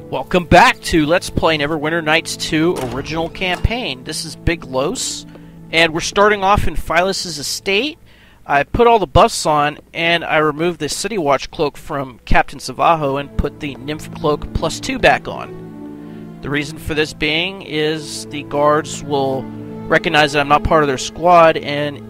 Welcome back to Let's Play Neverwinter Nights 2 Original Campaign. This is Big Los, and we're starting off in Fihelis' estate. I put all the buffs on, and I removed the City Watch cloak from Captain Savaho and put the Nymph cloak +2 back on. The reason for this being is the guards will recognize that I'm not part of their squad and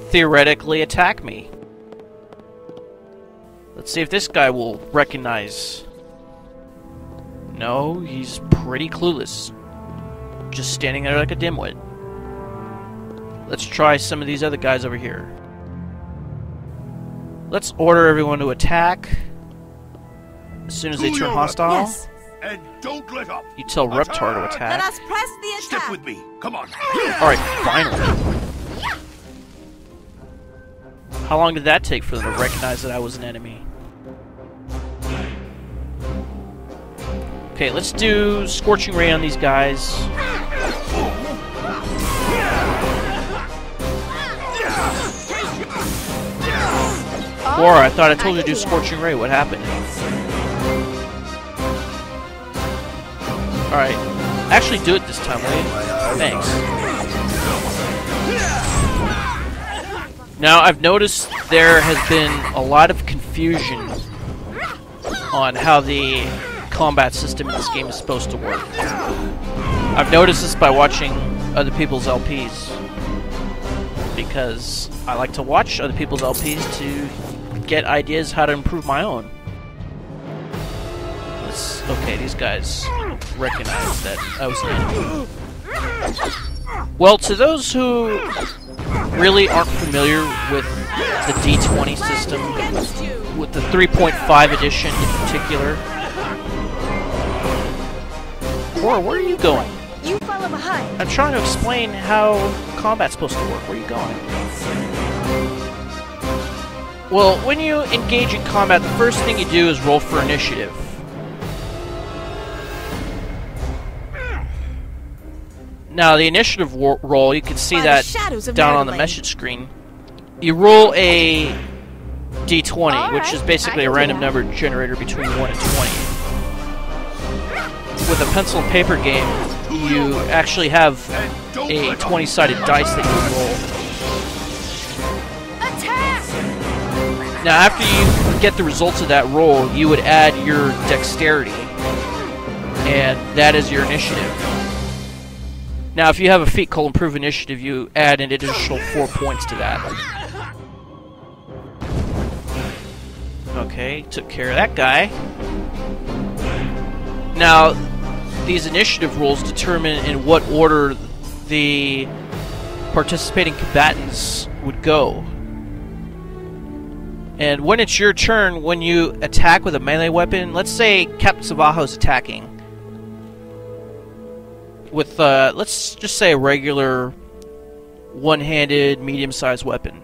theoretically attack me. Let's see if this guy will recognize. No, he's pretty clueless. Just standing there like a dimwit. Let's try some of these other guys over here. Let's order everyone to attack. As soon as they turn hostile, yes. And don't let up. You tell Reptar to attack. Let us press the attack. Stick with me. Come on. Alright, finally. How long did that take for them to recognize that I was an enemy? Okay, let's do Scorching Ray on these guys. Or I thought I told you to do Scorching Ray. What happened? Alright. Actually do it this time, will you? Thanks. Now, I've noticed there has been a lot of confusion on how the combat system in this game is supposed to work. I've noticed this by watching other people's LPs, because I like to watch other people's LPs to get ideas how to improve my own. Okay, these guys recognize that I was an enemy. Well, to those who really aren't familiar with the D20 system, with the 3.5 edition in particular. Cora, where are you going? You follow behind. I'm trying to explain how combat's supposed to work. Where are you going? Well, when you engage in combat, the first thing you do is roll for initiative. Now, the initiative roll, you can see that down on the message screen. You roll a D20, which is basically a random number generator between 1 and 20. With a pencil and paper game, you actually have a 20-sided dice that you roll. Attack! Now, after you get the results of that roll, you would add your dexterity, and that is your initiative. Now, if you have a feat called Improve Initiative, you add an additional 4 points to that. Okay, took care of that guy. Now, these initiative rolls determine in what order the participating combatants would go. And when it's your turn, when you attack with a melee weapon, let's say Captain Savaho's attacking with, let's just say a regular one-handed, medium-sized weapon.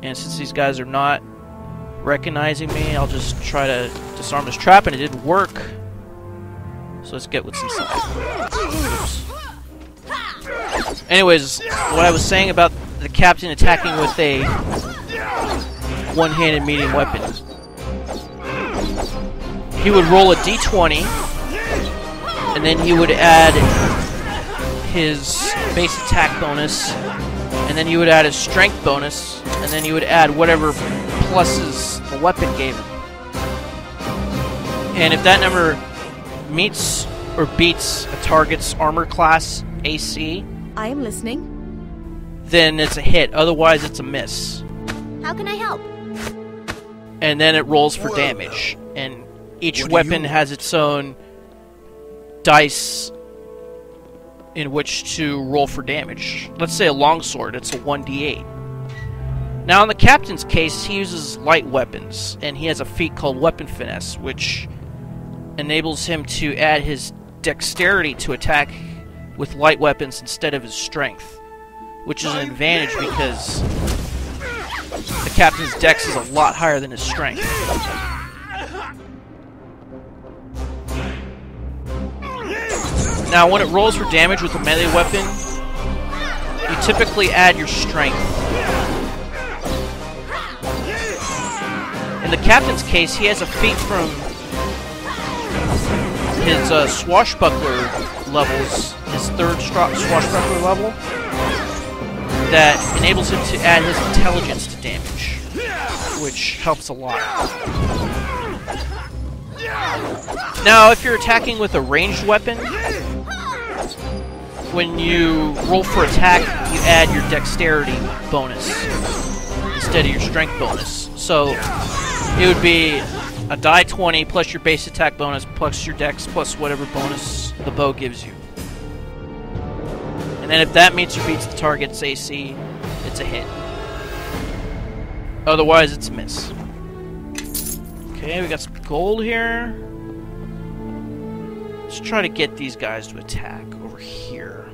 And since these guys are not recognizing me, I'll just try to disarm this trap, and it didn't work. So let's get what's inside. Oops. Anyways, what I was saying about the captain attacking with a one-handed medium weapon. He would roll a d20, and then he would add his base attack bonus, and then he would add his strength bonus, and then he would add whatever pluses the weapon gave him. And if that number meets or beats a target's armor class AC, I am listening. then it's a hit. Otherwise, it's a miss. How can I help? And then it rolls for damage. And each weapon has its own dice in which to roll for damage. Let's say a longsword, it's a 1d8. Now, in the captain's case, he uses light weapons, and he has a feat called Weapon Finesse, which enables him to add his dexterity to attack with light weapons instead of his strength, which is an advantage because the captain's dex is a lot higher than his strength. Now, when it rolls for damage with a melee weapon, you typically add your strength. In the captain's case, he has a feat from his swashbuckler levels, his third swashbuckler level, that enables him to add his intelligence to damage, which helps a lot. Now, if you're attacking with a ranged weapon, when you roll for attack, you add your dexterity bonus instead of your strength bonus. So it would be a die 20 plus your base attack bonus plus your dex plus whatever bonus the bow gives you. And then if that meets or beats the target's AC, it's a hit. Otherwise, it's a miss. Okay, we got some gold here. Let's try to get these guys to attack over here.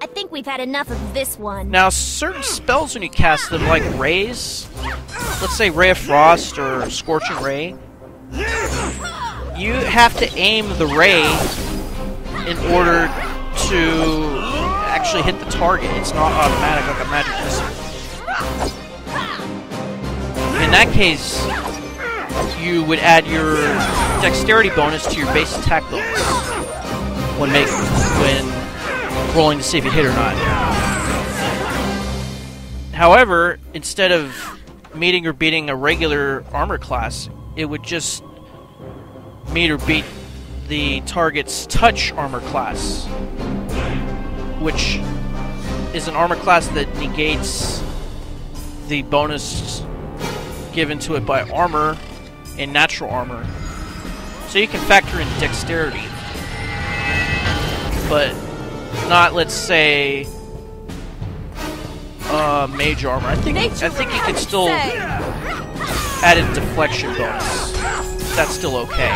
I think we've had enough of this one. Now, certain spells when you cast them, like rays, let's say Ray of Frost or Scorching Ray, you have to aim the ray in order to actually hit the target. It's not automatic like a magic missile. In that case, you would add your dexterity bonus to your base attack bonus when rolling to see if you hit or not. However, instead of meeting or beating a regular armor class, it would just meet or beat the target's touch armor class, which is an armor class that negates the bonus given to it by armor and natural armor. So you can factor in dexterity, but not, let's say, mage armor. I think you can still add a deflection bonus. That's still okay.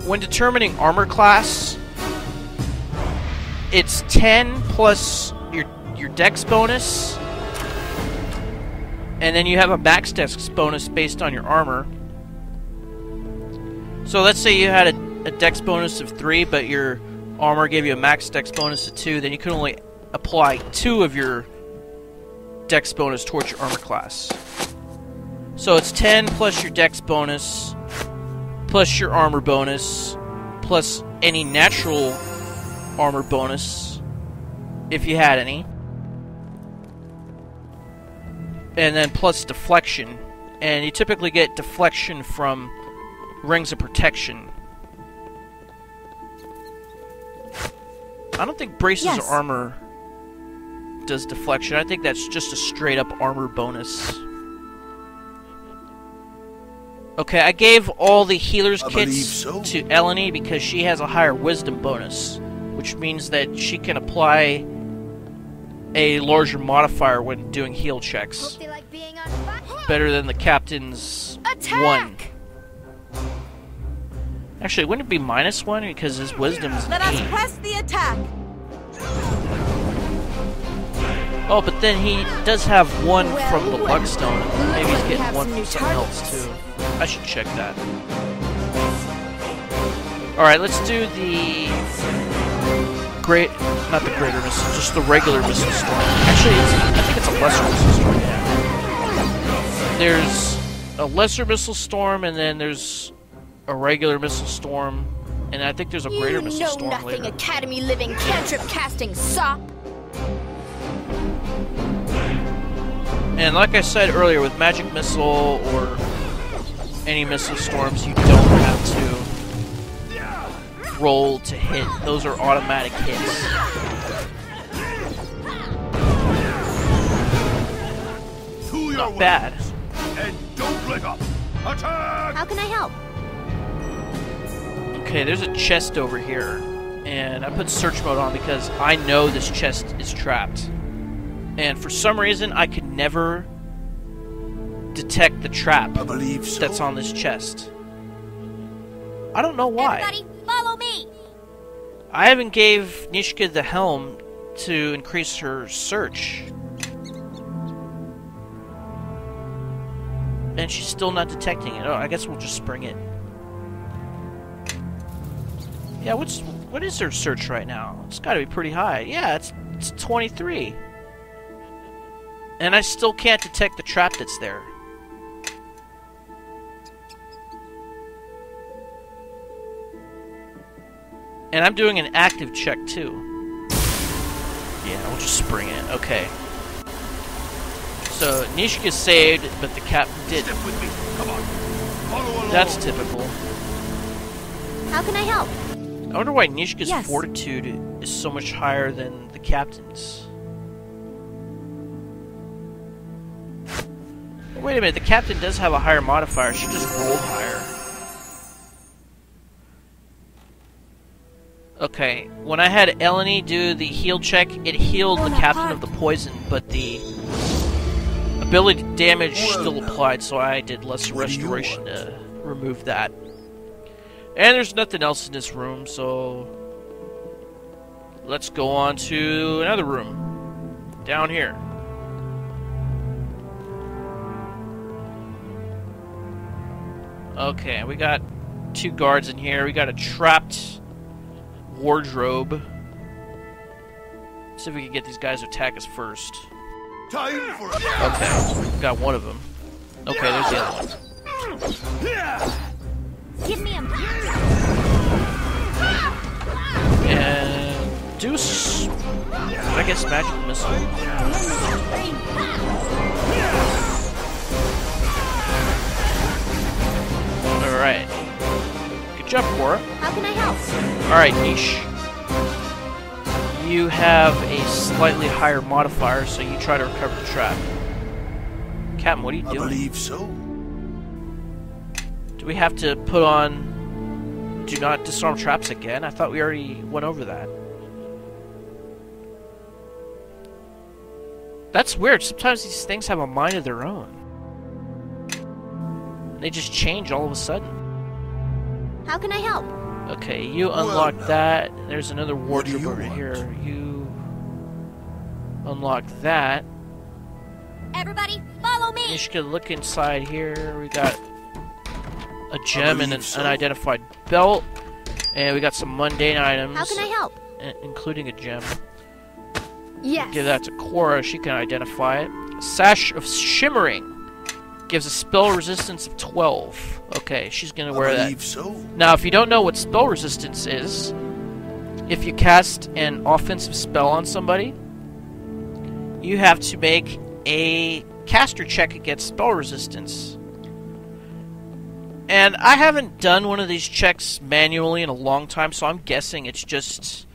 When determining armor class, it's 10 plus your dex bonus, and then you have a max dex bonus based on your armor. So let's say you had a dex bonus of 3, but your armor gave you a max dex bonus of 2, then you can only apply 2 of your dex bonus towards your armor class. So it's 10 plus your dex bonus, plus your armor bonus, plus any natural armor bonus, if you had any, and then plus deflection. And you typically get deflection from Rings of Protection. I don't think Braces of Armor does deflection. I think that's just a straight up armor bonus. Okay, I gave all the healer's kits to Eleni because she has a higher wisdom bonus, which means that she can apply a larger modifier when doing heal checks. Better than the captain's Attack! 1. Actually, wouldn't it be -1 because his wisdom's Let 8? us press the attack! Oh, but then he does have 1 from the Luckstone. Maybe he's getting 1 from something else too. I should check that. Alright, let's do the not the greater missile, just the regular missile storm. Actually, I think it's a lesser missile storm. There's a lesser missile storm, and then there's a regular missile storm, and I think there's a greater missile storm later. You know nothing, Academy living cantrip casting sop! And like I said earlier, with magic missile or any missile storms, you don't have to roll to hit. Those are automatic hits. Not bad. And don't let up. Attack! How can I help? Okay, there's a chest over here, and I put search mode on because I know this chest is trapped. And for some reason, I could never detect the trap that's on this chest. I don't know why. Everybody, follow me! I even gave Nishka the helm to increase her search. And she's still not detecting it. Oh, I guess we'll just spring it. Yeah, what is her search right now? It's gotta be pretty high. Yeah, it's 23. And I still can't detect the trap that's there. And I'm doing an active check too. Yeah, we'll just spring it. Okay. So Nishka saved, but the captain didn't. Step with me. Come on. Follow along. That's typical. How can I help? I wonder why Nishka's Yes. fortitude is so much higher than the captain's. Wait a minute, the captain does have a higher modifier. She just rolled higher. Okay, when I had Eleni do the heal check, it healed the captain of the poison, but the ability damage still applied, so I did less restoration to remove that. And there's nothing else in this room, so let's go on to another room down here. Okay, we got 2 guards in here. We got a trapped wardrobe. See if we can get these guys to attack us first. Time for a... Okay, we got one of them. Okay, there's the other one. Give me a... And Deuce. I guess magic missile. Alright. Good job, Cora. How can I help? Alright, Niche. You have a slightly higher modifier, so you try to recover the trap. Captain, what are you I doing? believe so. Do we have to put on do not disarm traps again? I thought we already went over that. That's weird. Sometimes these things have a mind of their own. They just change all of a sudden. How can I help? Okay, you unlock that. There's another What do wardrobe you over want? here. You unlock that. Everybody, follow me! You should look inside here. We got a gem and an believe so. unidentified belt. And we got some mundane items, How can I help? including a gem. Yes. Give that to Cora. She can identify it. Sash of Shimmering. Gives a spell resistance of 12. Okay, she's gonna wear I that. believe so. Now, if you don't know what spell resistance is, if you cast an offensive spell on somebody, you have to make a caster check against spell resistance. And I haven't done one of these checks manually in a long time, so I'm guessing it's just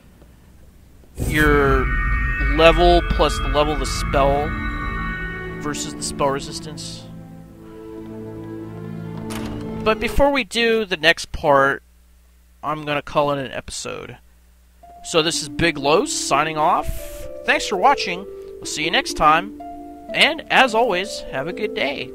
your level plus the level of the spell versus the spell resistance. But before we do the next part, I'm going to call it an episode. So this is Big Los signing off. Thanks for watching. We'll see you next time. And as always, have a good day.